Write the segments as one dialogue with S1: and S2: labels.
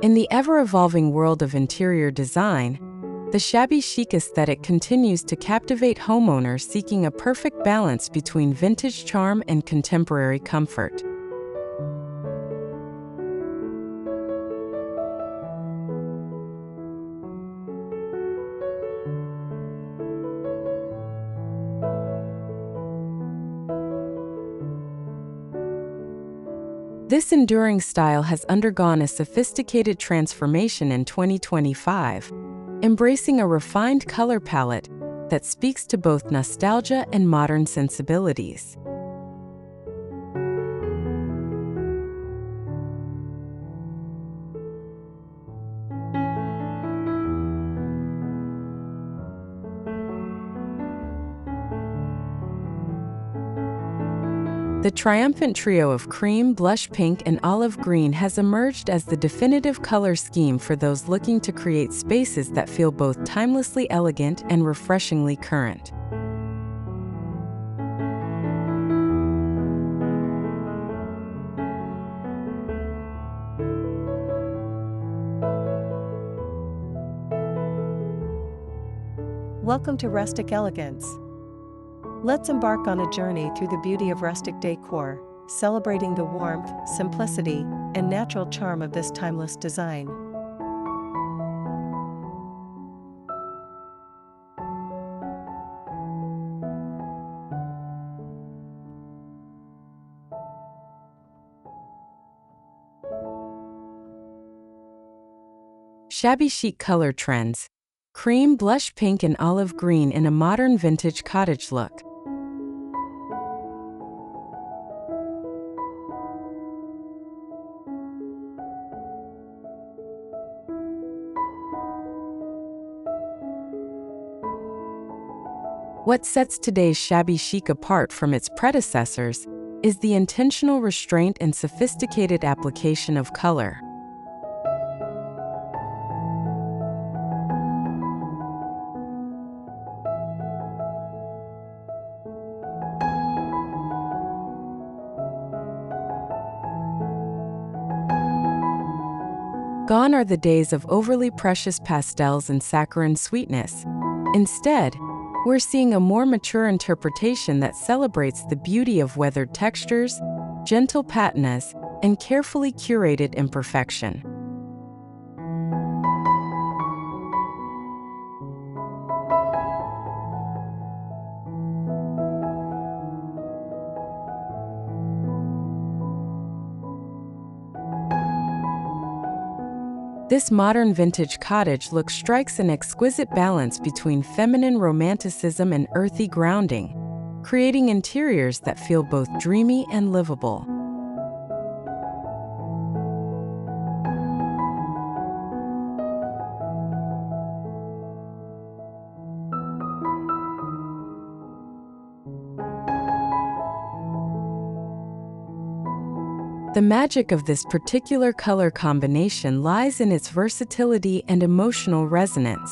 S1: In the ever-evolving world of interior design, the shabby chic aesthetic continues to captivate homeowners seeking a perfect balance between vintage charm and contemporary comfort. This enduring style has undergone a sophisticated transformation in 2025, embracing a refined color palette that speaks to both nostalgia and modern sensibilities. The triumphant trio of cream, blush pink, and olive green has emerged as the definitive color scheme for those looking to create spaces that feel both timelessly elegant and refreshingly current.
S2: Welcome to Rustic Elegance. Let's embark on a journey through the beauty of rustic decor, celebrating the warmth, simplicity, and natural charm of this timeless design.
S1: Shabby Chic Color Trends: cream, blush pink, and olive green in a modern vintage cottage look. What sets today's shabby chic apart from its predecessors is the intentional restraint and sophisticated application of color. Gone are the days of overly precious pastels and saccharine sweetness. Instead, we're seeing a more mature interpretation that celebrates the beauty of weathered textures, gentle patinas, and carefully curated imperfection. This modern vintage cottage look strikes an exquisite balance between feminine romanticism and earthy grounding, creating interiors that feel both dreamy and livable. The magic of this particular color combination lies in its versatility and emotional resonance.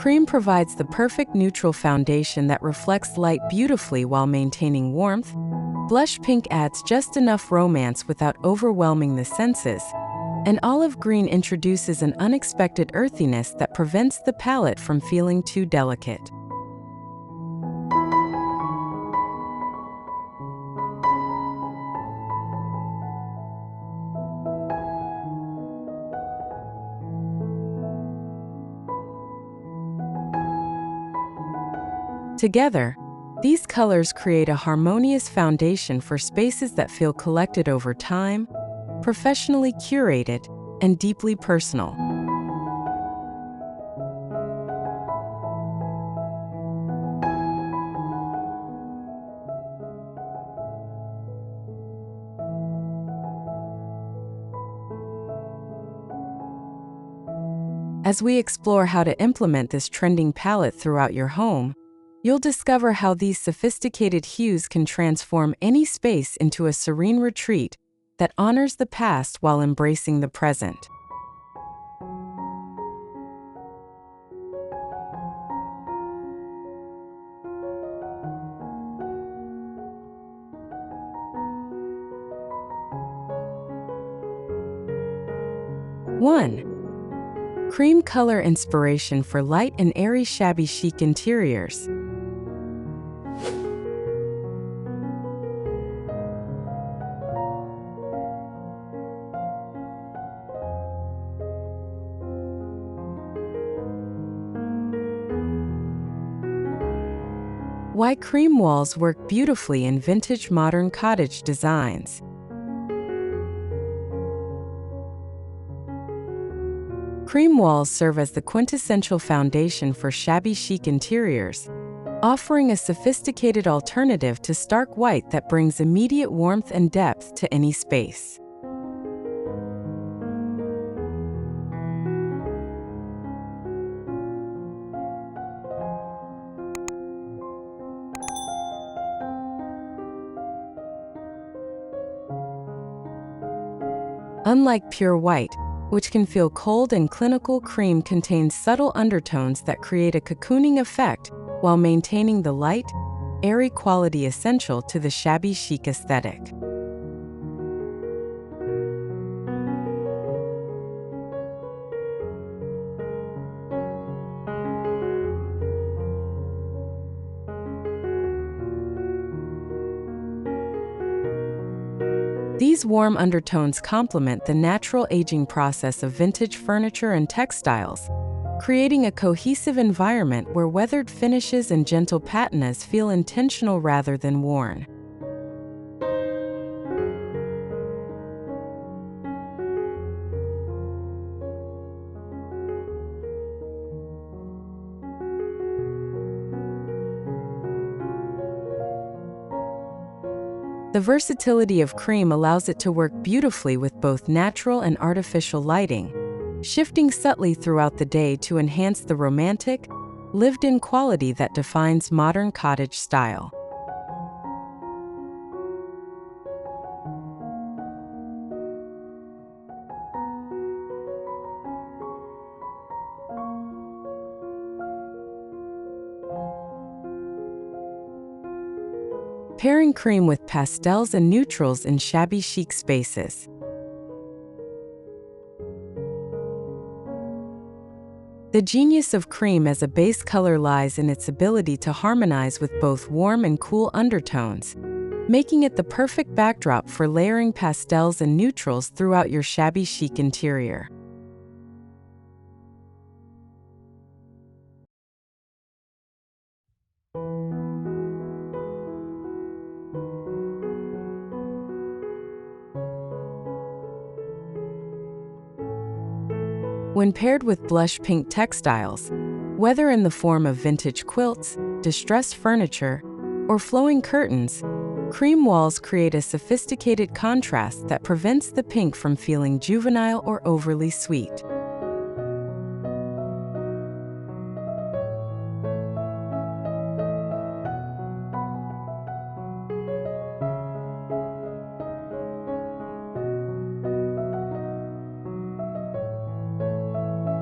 S1: Cream provides the perfect neutral foundation that reflects light beautifully while maintaining warmth. Blush pink adds just enough romance without overwhelming the senses, and olive green introduces an unexpected earthiness that prevents the palette from feeling too delicate. Together, these colors create a harmonious foundation for spaces that feel collected over time, professionally curated, and deeply personal. As we explore how to implement this trending palette throughout your home, you'll discover how these sophisticated hues can transform any space into a serene retreat that honors the past while embracing the present. 1. Cream color inspiration for light and airy shabby chic interiors. Why cream walls work beautifully in vintage modern cottage designs. Cream walls serve as the quintessential foundation for shabby chic interiors, offering a sophisticated alternative to stark white that brings immediate warmth and depth to any space. Unlike pure white, which can feel cold and clinical, cream contains subtle undertones that create a cocooning effect while maintaining the light, airy quality essential to the shabby chic aesthetic. These warm undertones complement the natural aging process of vintage furniture and textiles, creating a cohesive environment where weathered finishes and gentle patinas feel intentional rather than worn. The versatility of cream allows it to work beautifully with both natural and artificial lighting, shifting subtly throughout the day to enhance the romantic, lived-in quality that defines modern cottage style. Pairing cream with pastels and neutrals in shabby chic spaces. The genius of cream as a base color lies in its ability to harmonize with both warm and cool undertones, making it the perfect backdrop for layering pastels and neutrals throughout your shabby chic interior. When paired with blush pink textiles, whether in the form of vintage quilts, distressed furniture, or flowing curtains, cream walls create a sophisticated contrast that prevents the pink from feeling juvenile or overly sweet.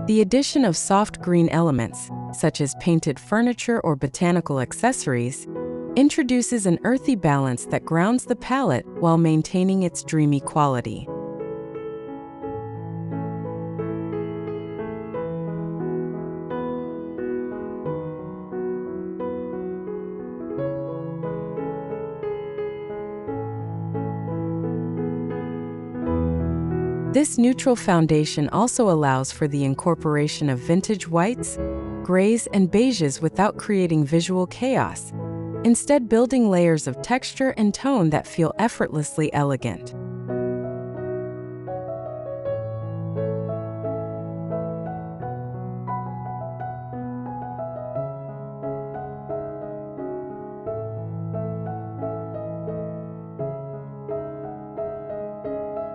S1: The addition of soft green elements, such as painted furniture or botanical accessories, introduces an earthy balance that grounds the palette while maintaining its dreamy quality. This neutral foundation also allows for the incorporation of vintage whites, grays, and beiges without creating visual chaos, instead building layers of texture and tone that feel effortlessly elegant.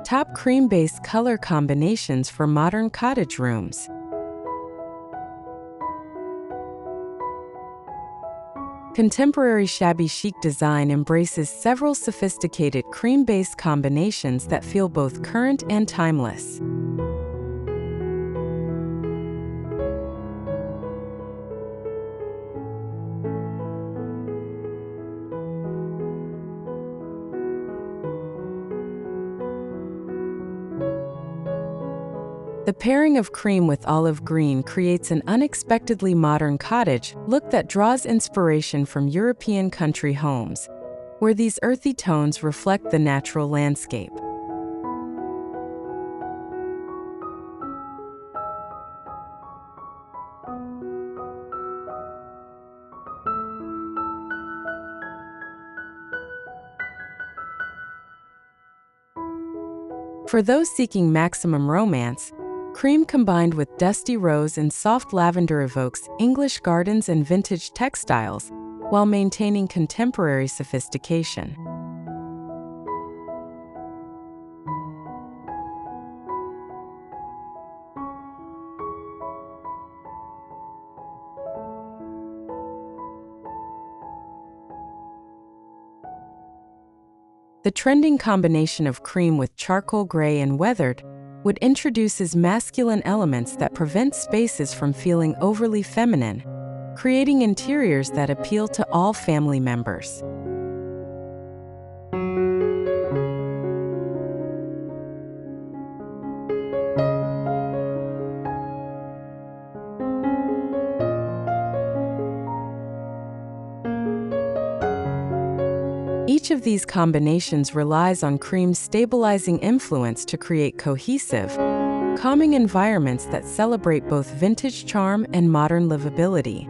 S1: Top cream-based color combinations for modern cottage rooms. Contemporary shabby chic design embraces several sophisticated cream-based combinations that feel both current and timeless. The pairing of cream with olive green creates an unexpectedly modern cottage look that draws inspiration from European country homes, where these earthy tones reflect the natural landscape. For those seeking maximum romance, cream combined with dusty rose and soft lavender evokes English gardens and vintage textiles while maintaining contemporary sophistication. The trending combination of cream with charcoal gray and weathered wood introduces masculine elements that prevent spaces from feeling overly feminine, creating interiors that appeal to all family members. Each of these combinations relies on cream's stabilizing influence to create cohesive, calming environments that celebrate both vintage charm and modern livability.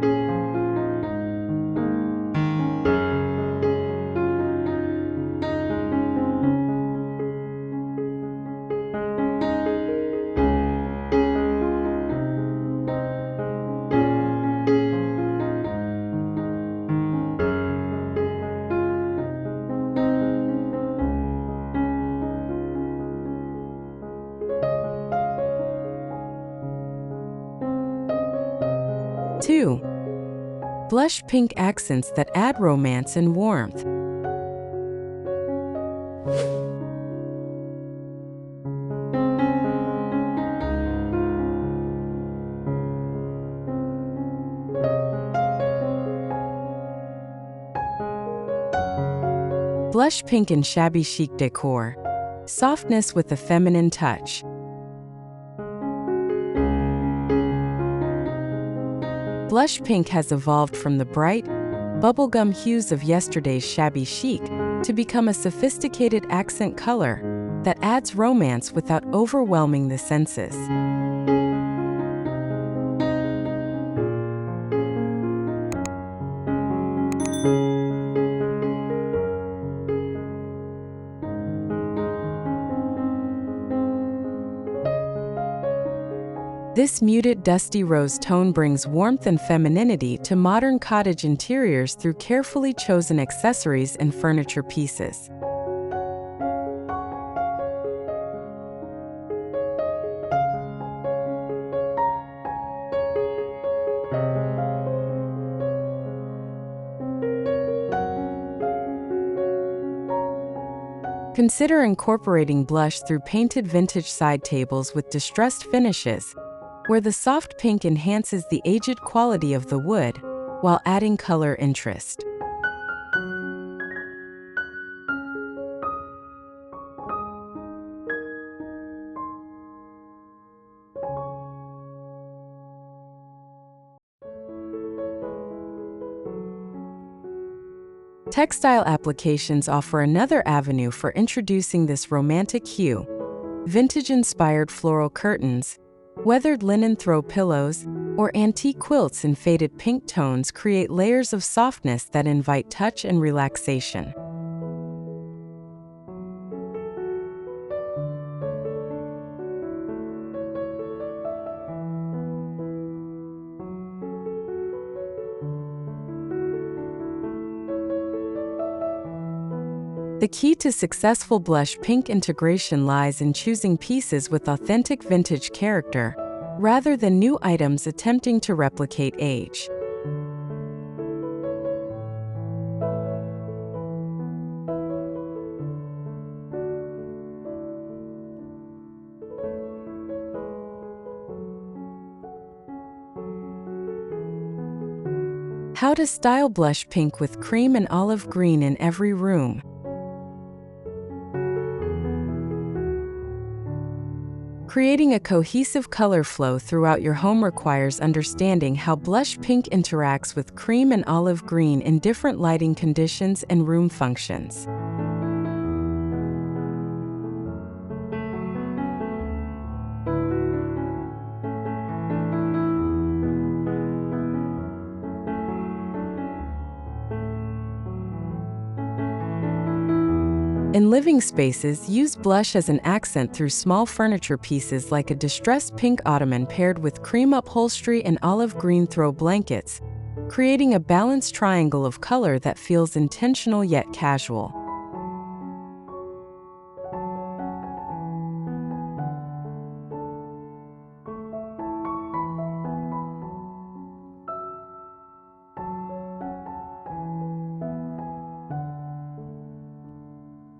S1: 2. Blush pink accents that add romance and warmth. Blush pink in shabby chic decor. Softness with a feminine touch. Blush pink has evolved from the bright, bubblegum hues of yesterday's shabby chic to become a sophisticated accent color that adds romance without overwhelming the senses. This muted dusty rose tone brings warmth and femininity to modern cottage interiors through carefully chosen accessories and furniture pieces. Consider incorporating blush through painted vintage side tables with distressed finishes, where the soft pink enhances the aged quality of the wood while adding color interest. Textile applications offer another avenue for introducing this romantic hue. Vintage-inspired floral curtains, weathered linen throw pillows, or antique quilts in faded pink tones create layers of softness that invite touch and relaxation. The key to successful blush pink integration lies in choosing pieces with authentic vintage character, rather than new items attempting to replicate age. How to style blush pink with cream and olive green in every room. Creating a cohesive color flow throughout your home requires understanding how blush pink interacts with cream and olive green in different lighting conditions and room functions. In living spaces, use blush as an accent through small furniture pieces like a distressed pink ottoman paired with cream upholstery and olive green throw blankets, creating a balanced triangle of color that feels intentional yet casual.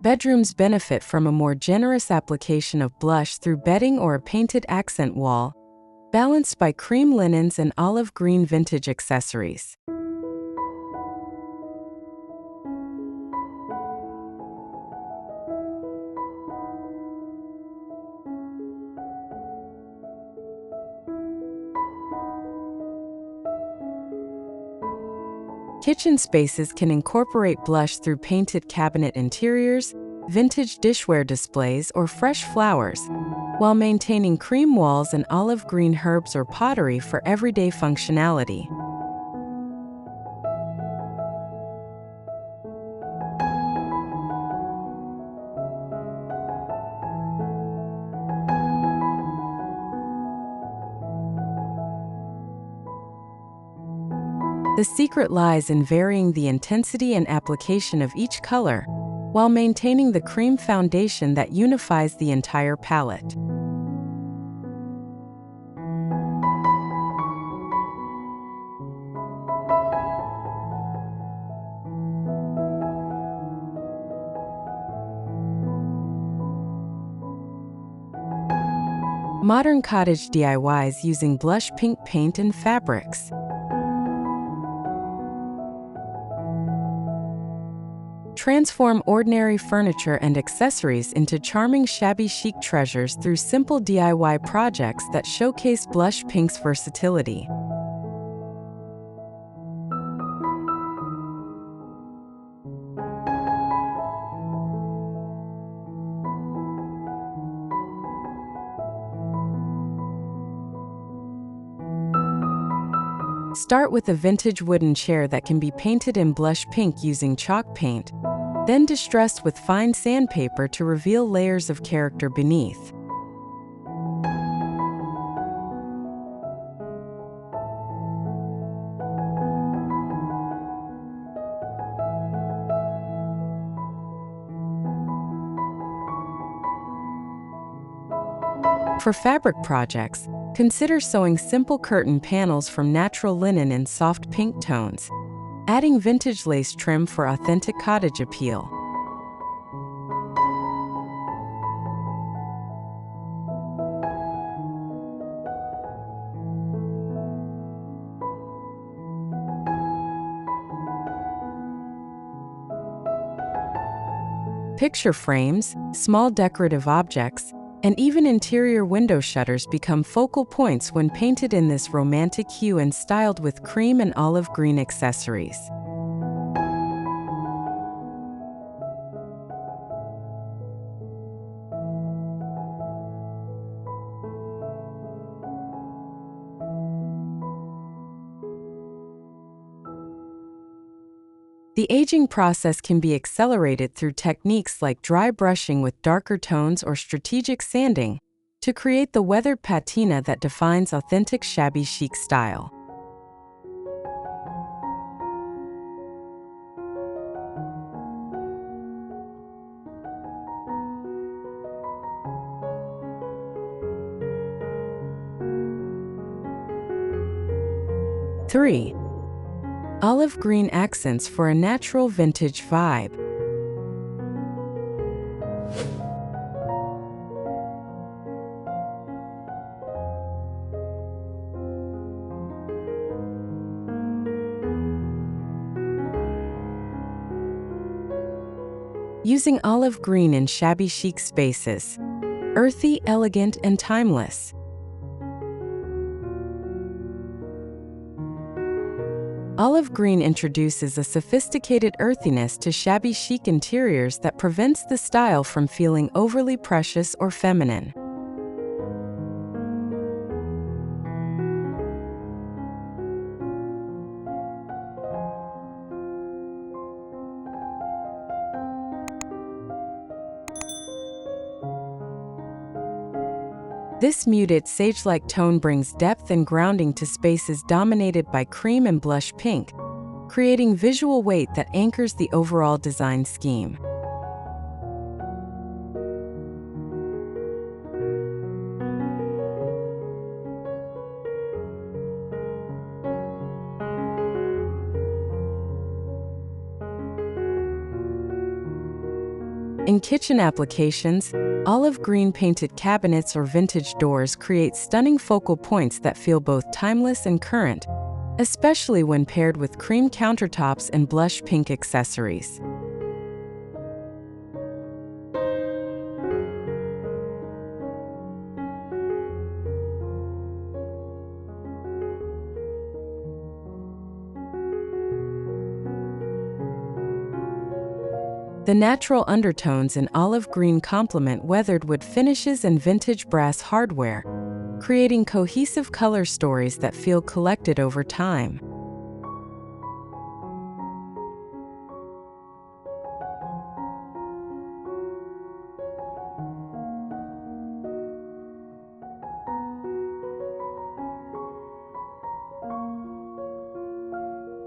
S1: Bedrooms benefit from a more generous application of blush through bedding or a painted accent wall, balanced by cream linens and olive green vintage accessories. Kitchen spaces can incorporate blush through painted cabinet interiors, vintage dishware displays, or fresh flowers, while maintaining cream walls and olive green herbs or pottery for everyday functionality. The secret lies in varying the intensity and application of each color, while maintaining the cream foundation that unifies the entire palette. Modern cottage DIYs using blush pink paint and fabrics. Transform ordinary furniture and accessories into charming shabby chic treasures through simple DIY projects that showcase blush pink's versatility. Start with a vintage wooden chair that can be painted in blush pink using chalk paint, then distressed with fine sandpaper to reveal layers of character beneath. For fabric projects, consider sewing simple curtain panels from natural linen in soft pink tones, adding vintage lace trim for authentic cottage appeal. Picture frames, small decorative objects, and even interior window shutters become focal points when painted in this romantic hue and styled with cream and olive green accessories. The aging process can be accelerated through techniques like dry brushing with darker tones or strategic sanding to create the weathered patina that defines authentic shabby chic style. Three, olive green accents for a natural vintage vibe. Using olive green in shabby chic spaces, earthy, elegant, and timeless. Olive green introduces a sophisticated earthiness to shabby chic interiors that prevents the style from feeling overly precious or feminine. This muted sage-like tone brings depth and grounding to spaces dominated by cream and blush pink, creating visual weight that anchors the overall design scheme. In kitchen applications, olive green painted cabinets or vintage doors create stunning focal points that feel both timeless and current, especially when paired with cream countertops and blush pink accessories. The natural undertones in olive green complement weathered wood finishes and vintage brass hardware, creating cohesive color stories that feel collected over time.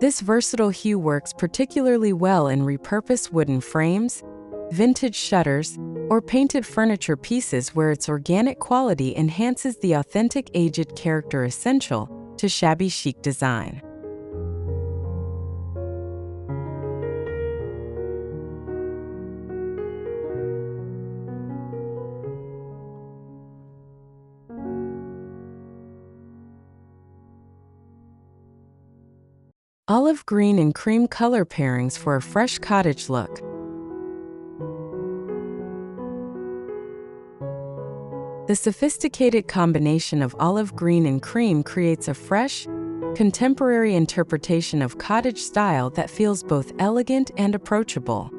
S1: This versatile hue works particularly well in repurposed wooden frames, vintage shutters, or painted furniture pieces where its organic quality enhances the authentic aged character essential to shabby chic design. Olive green and cream color pairings for a fresh cottage look. The sophisticated combination of olive green and cream creates a fresh, contemporary interpretation of cottage style that feels both elegant and approachable.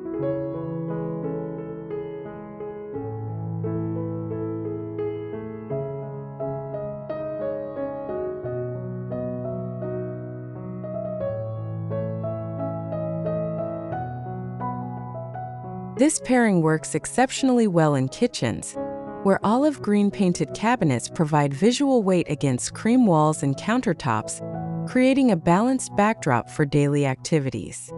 S1: This pairing works exceptionally well in kitchens, where olive green painted cabinets provide visual weight against cream walls and countertops, creating a balanced backdrop for daily activities.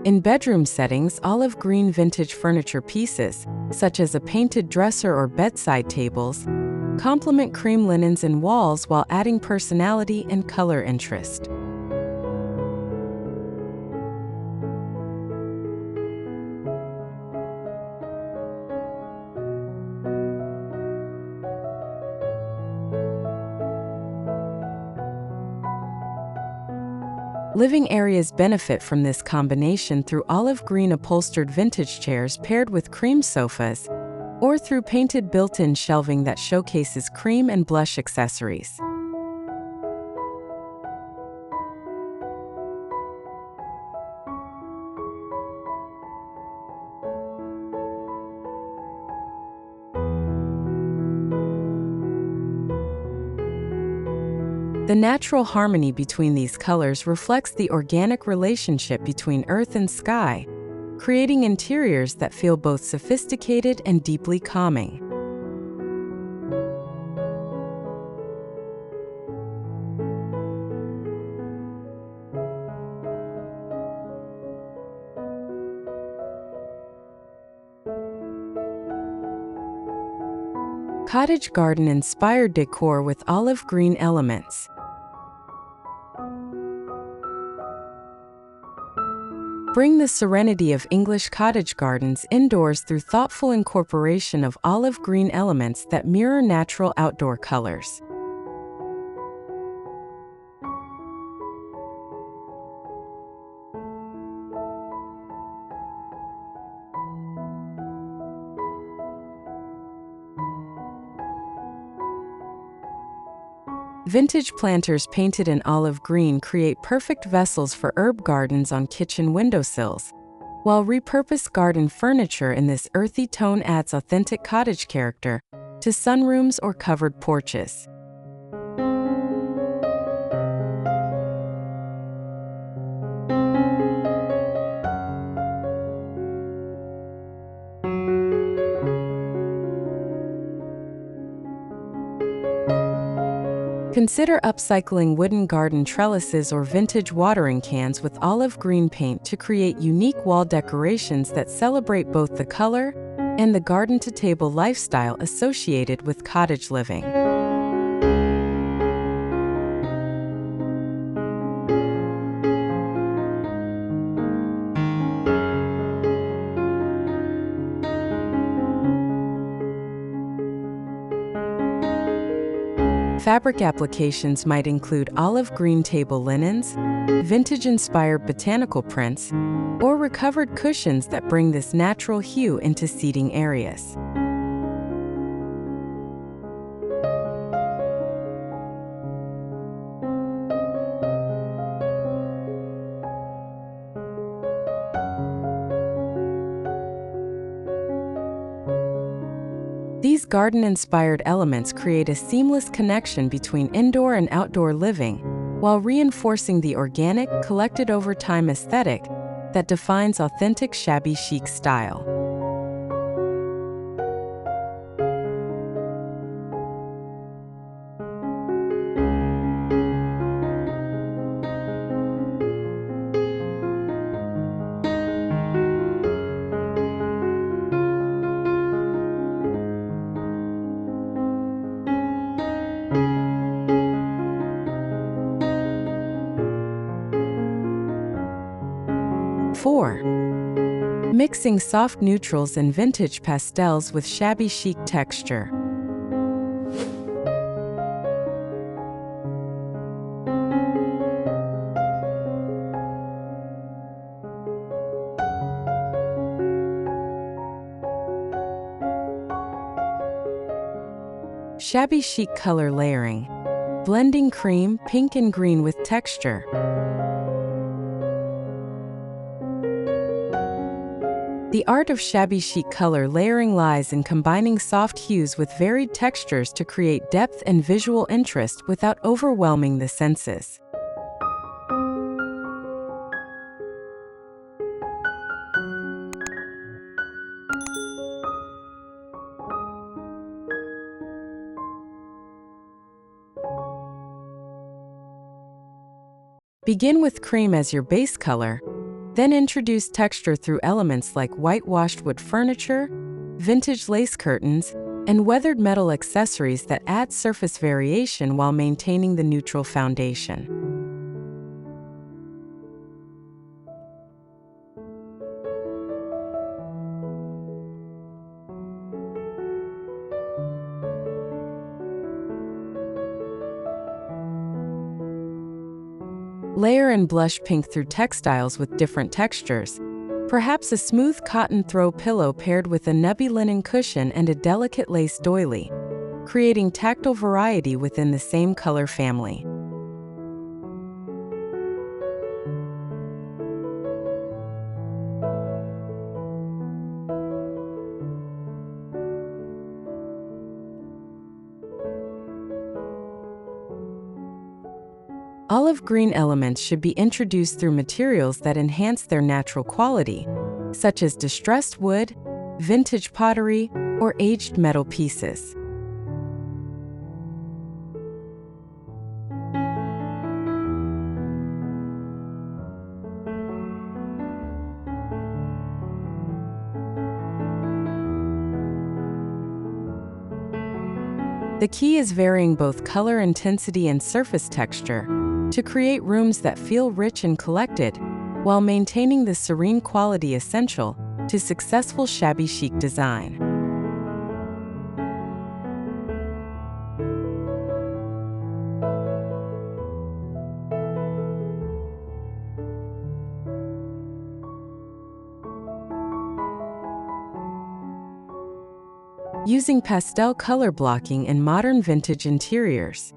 S1: In bedroom settings, olive green vintage furniture pieces, such as a painted dresser or bedside tables, complement cream linens and walls while adding personality and color interest. Living areas benefit from this combination through olive green upholstered vintage chairs paired with cream sofas, or through painted built-in shelving that showcases cream and blush accessories. The natural harmony between these colors reflects the organic relationship between earth and sky, creating interiors that feel both sophisticated and deeply calming. Cottage garden-inspired decor with olive green elements. Bring the serenity of English cottage gardens indoors through thoughtful incorporation of olive green elements that mirror natural outdoor colors. Vintage planters painted in olive green create perfect vessels for herb gardens on kitchen windowsills, while repurposed garden furniture in this earthy tone adds authentic cottage character to sunrooms or covered porches. Consider upcycling wooden garden trellises or vintage watering cans with olive green paint to create unique wall decorations that celebrate both the color and the garden-to-table lifestyle associated with cottage living. Fabric applications might include olive green table linens, vintage-inspired botanical prints, or recovered cushions that bring this natural hue into seating areas. These garden-inspired elements create a seamless connection between indoor and outdoor living, while reinforcing the organic, collected-over-time aesthetic that defines authentic shabby chic style. Mixing soft neutrals and vintage pastels with shabby chic texture. Shabby chic color layering. Blending cream, pink and green with texture. The art of shabby chic color layering lies in combining soft hues with varied textures to create depth and visual interest without overwhelming the senses. Begin with cream as your base color, then introduce texture through elements like whitewashed wood furniture, vintage lace curtains, and weathered metal accessories that add surface variation while maintaining the neutral foundation. Layer and blush pink through textiles with different textures, perhaps a smooth cotton throw pillow paired with a nubby linen cushion and a delicate lace doily, creating tactile variety within the same color family. Olive green elements should be introduced through materials that enhance their natural quality, such as distressed wood, vintage pottery, or aged metal pieces. The key is varying both color intensity and surface texture to create rooms that feel rich and collected, while maintaining the serene quality essential to successful shabby chic design. Using pastel color blocking in modern vintage interiors.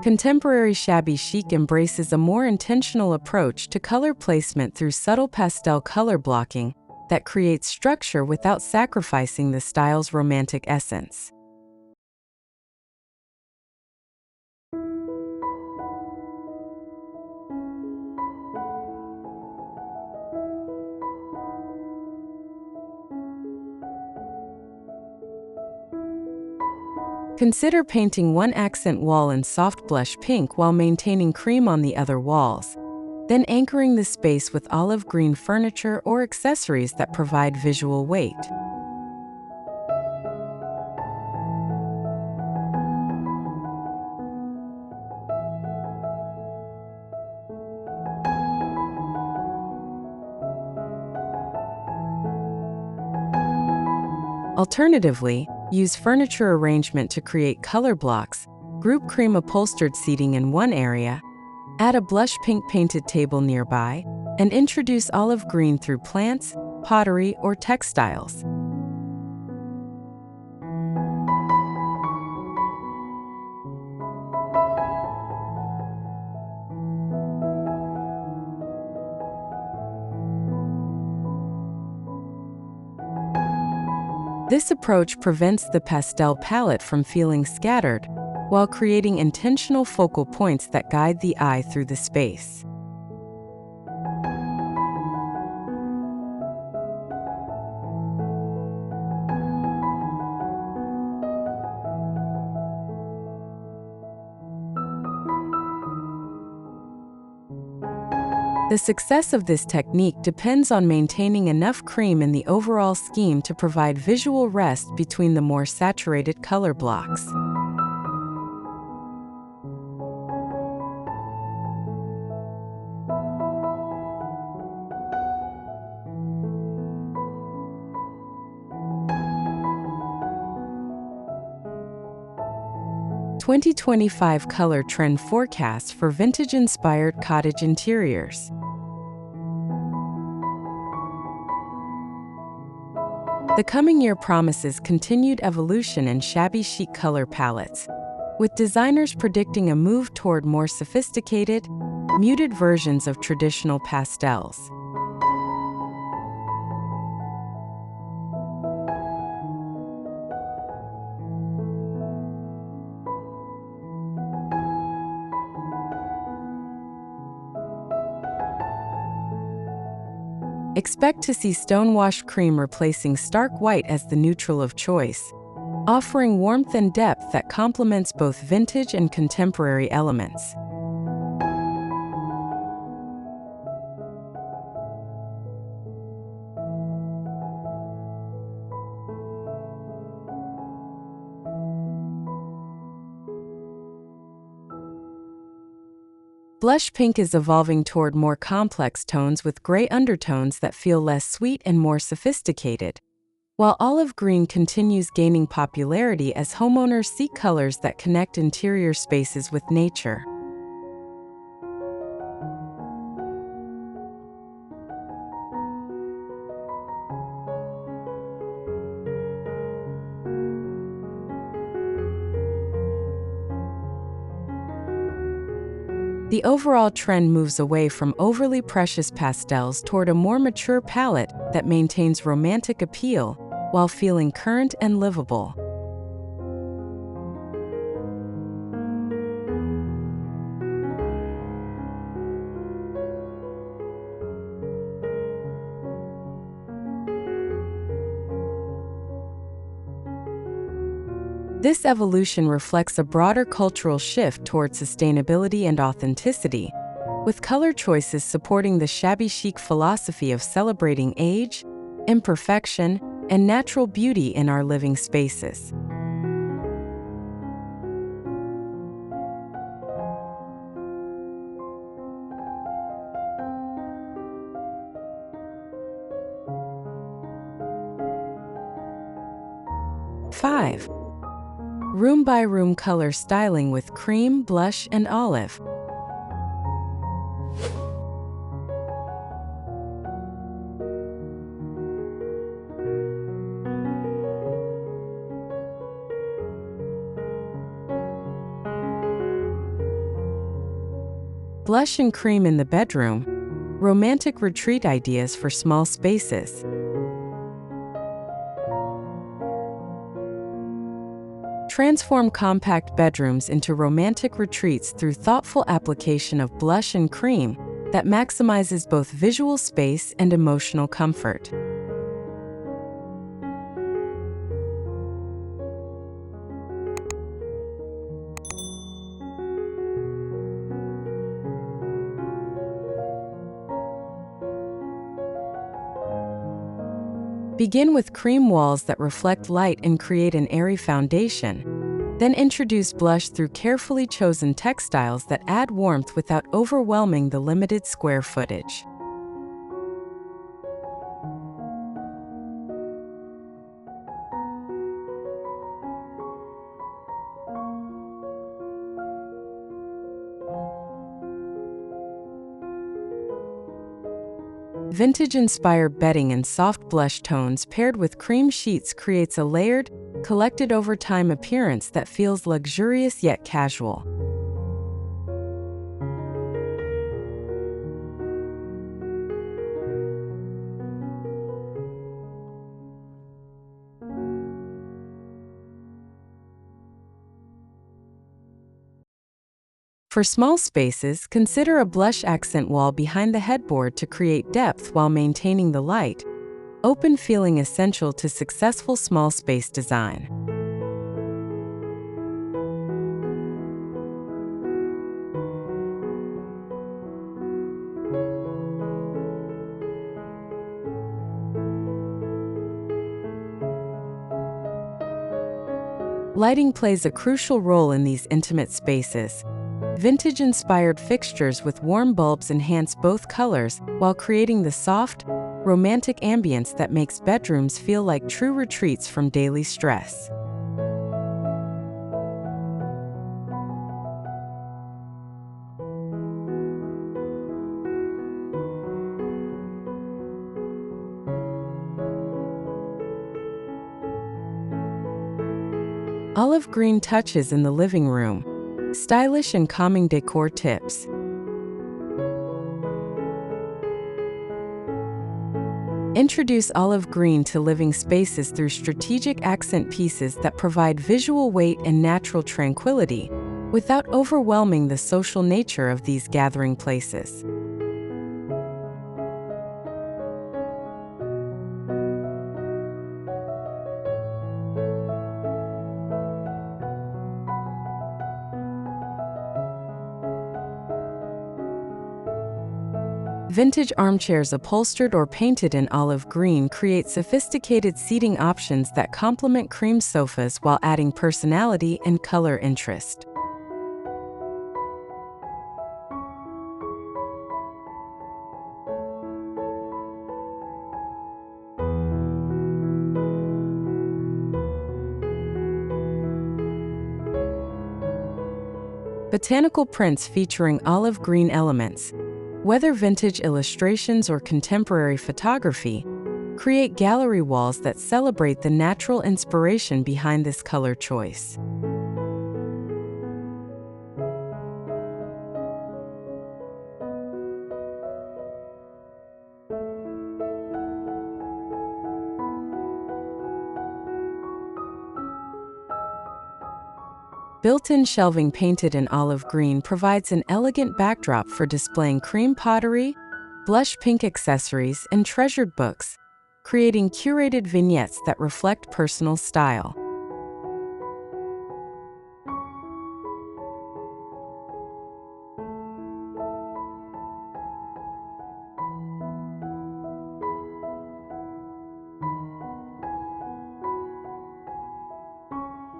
S1: Contemporary shabby chic embraces a more intentional approach to color placement through subtle pastel color blocking that creates structure without sacrificing the style's romantic essence. Consider painting one accent wall in soft blush pink while maintaining cream on the other walls, then anchoring the space with olive green furniture or accessories that provide visual weight. Alternatively, use furniture arrangement to create color blocks, group cream upholstered seating in one area, add a blush pink painted table nearby, and introduce olive green through plants, pottery, or textiles. This approach prevents the pastel palette from feeling scattered, while creating intentional focal points that guide the eye through the space. The success of this technique depends on maintaining enough cream in the overall scheme to provide visual rest between the more saturated color blocks. "2025 Color Trend Forecast for Vintage-Inspired Cottage Interiors." The coming year promises continued evolution in shabby chic color palettes, with designers predicting a move toward more sophisticated, muted versions of traditional pastels. Expect to see stonewashed cream replacing stark white as the neutral of choice, offering warmth and depth that complements both vintage and contemporary elements. Blush pink is evolving toward more complex tones with gray undertones that feel less sweet and more sophisticated, while olive green continues gaining popularity as homeowners seek colors that connect interior spaces with nature. The overall trend moves away from overly precious pastels toward a more mature palette that maintains romantic appeal while feeling current and livable. This evolution reflects a broader cultural shift toward sustainability and authenticity, with color choices supporting the shabby chic philosophy of celebrating age, imperfection, and natural beauty in our living spaces. 5. Room-by-room color styling with cream, blush, and olive. Blush and cream in the bedroom. Romantic retreat ideas for small spaces. Transform compact bedrooms into romantic retreats through thoughtful application of blush and cream that maximizes both visual space and emotional comfort. Begin with cream walls that reflect light and create an airy foundation. Then introduce blush through carefully chosen textiles that add warmth without overwhelming the limited square footage. Vintage-inspired bedding and soft blush tones paired with cream sheets creates a layered, collected-over-time appearance that feels luxurious yet casual. For small spaces, consider a blush accent wall behind the headboard to create depth while maintaining the light, open feeling essential to successful small space design. Lighting plays a crucial role in these intimate spaces. Vintage-inspired fixtures with warm bulbs enhance both colors while creating the soft, romantic ambience that makes bedrooms feel like true retreats from daily stress. Olive green touches in the living room. Stylish and calming decor tips. Introduce olive green to living spaces through strategic accent pieces that provide visual weight and natural tranquility, without overwhelming the social nature of these gathering places. Vintage armchairs upholstered or painted in olive green create sophisticated seating options that complement cream sofas while adding personality and color interest. Botanical prints featuring olive green elements, whether vintage illustrations or contemporary photography, create gallery walls that celebrate the natural inspiration behind this color choice. Built-in shelving painted in olive green provides an elegant backdrop for displaying cream pottery, blush pink accessories, and treasured books, creating curated vignettes that reflect personal style.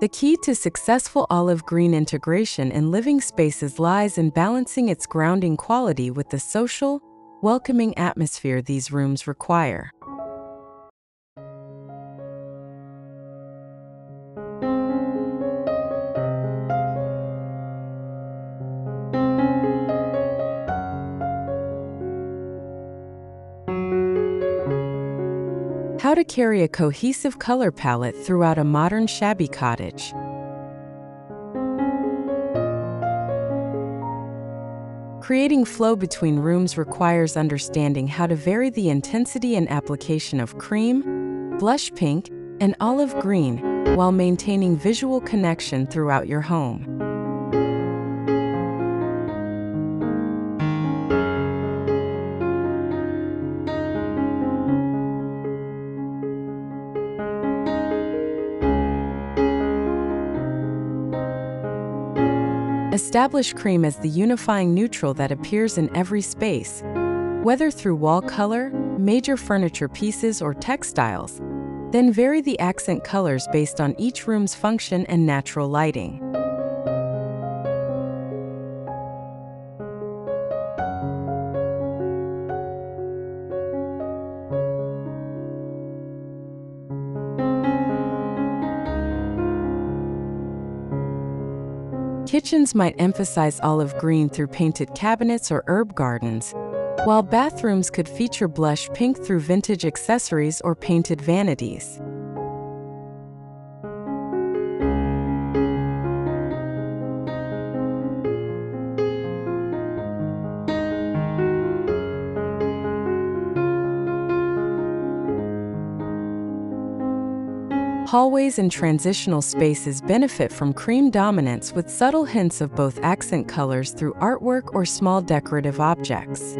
S1: The key to successful olive green integration in living spaces lies in balancing its grounding quality with the social, welcoming atmosphere these rooms require. How to carry a cohesive color palette throughout a modern shabby cottage. Creating flow between rooms requires understanding how to vary the intensity and application of cream, blush pink, and olive green while maintaining visual connection throughout your home. Establish cream as the unifying neutral that appears in every space, whether through wall color, major furniture pieces, or textiles. Then vary the accent colors based on each room's function and natural lighting. Kitchens might emphasize olive green through painted cabinets or herb gardens, while bathrooms could feature blush pink through vintage accessories or painted vanities. Hallways and transitional spaces benefit from cream dominance with subtle hints of both accent colors through artwork or small decorative objects.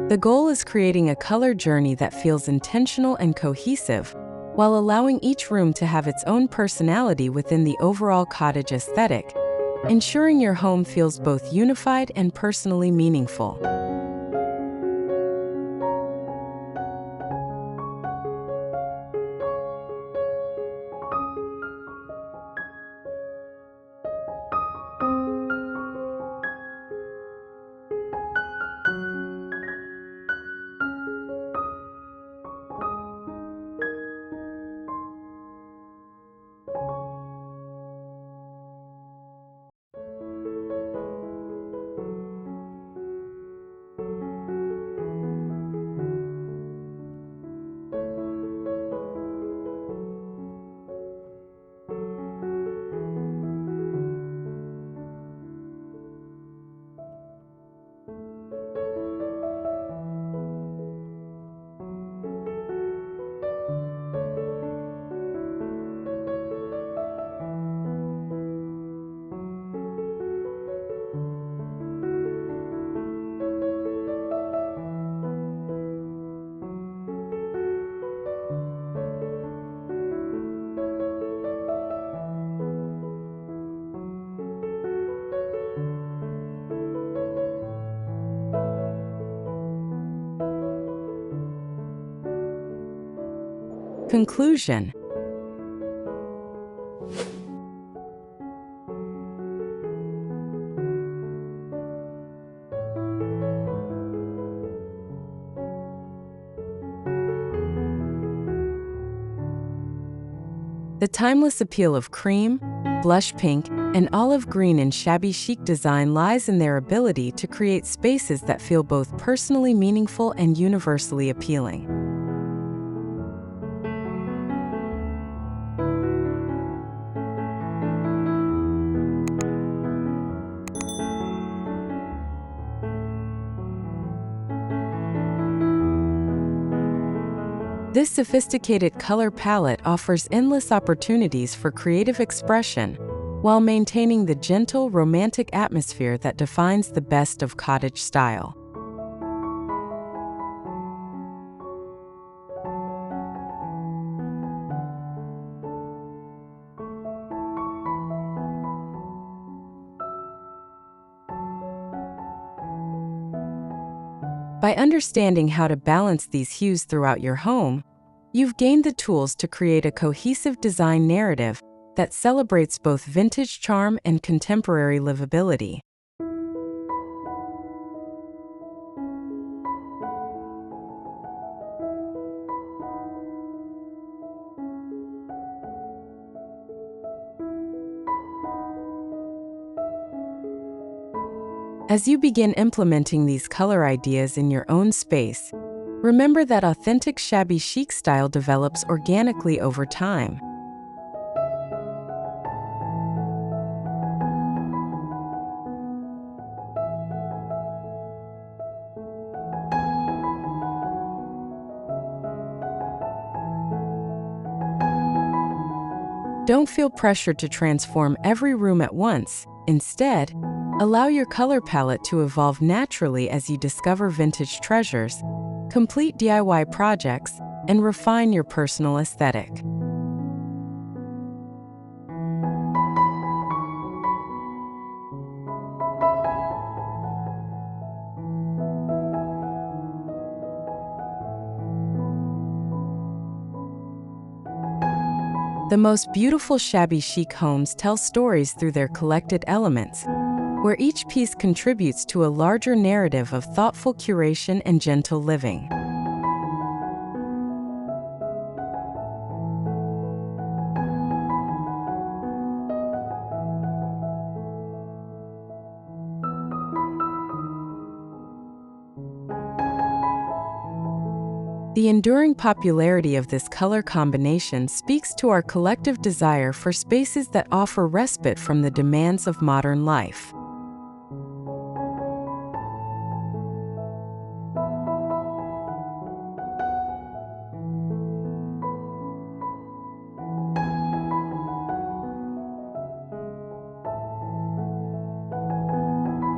S1: The goal is creating a color journey that feels intentional and cohesive, while allowing each room to have its own personality within the overall cottage aesthetic, ensuring your home feels both unified and personally meaningful. Conclusion. The timeless appeal of cream, blush pink, and olive green in shabby chic design lies in their ability to create spaces that feel both personally meaningful and universally appealing. This sophisticated color palette offers endless opportunities for creative expression, while maintaining the gentle, romantic atmosphere that defines the best of cottage style. By understanding how to balance these hues throughout your home, you've gained the tools to create a cohesive design narrative that celebrates both vintage charm and contemporary livability. As you begin implementing these color ideas in your own space, remember that authentic shabby chic style develops organically over time. Don't feel pressured to transform every room at once. Instead, allow your color palette to evolve naturally as you discover vintage treasures, complete DIY projects, and refine your personal aesthetic. The most beautiful shabby chic homes tell stories through their collected elements, where each piece contributes to a larger narrative of thoughtful curation and gentle living. The enduring popularity of this color combination speaks to our collective desire for spaces that offer respite from the demands of modern life.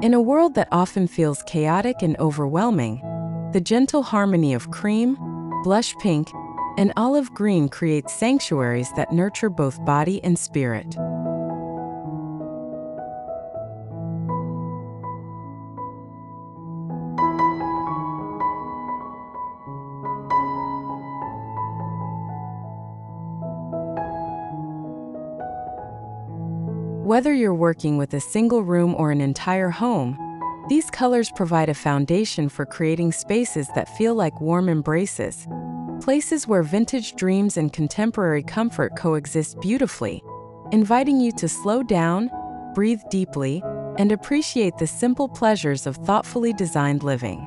S1: In a world that often feels chaotic and overwhelming, the gentle harmony of cream, blush pink, and olive green creates sanctuaries that nurture both body and spirit. Whether you're working with a single room or an entire home, these colors provide a foundation for creating spaces that feel like warm embraces, places where vintage dreams and contemporary comfort coexist beautifully, inviting you to slow down, breathe deeply, and appreciate the simple pleasures of thoughtfully designed living.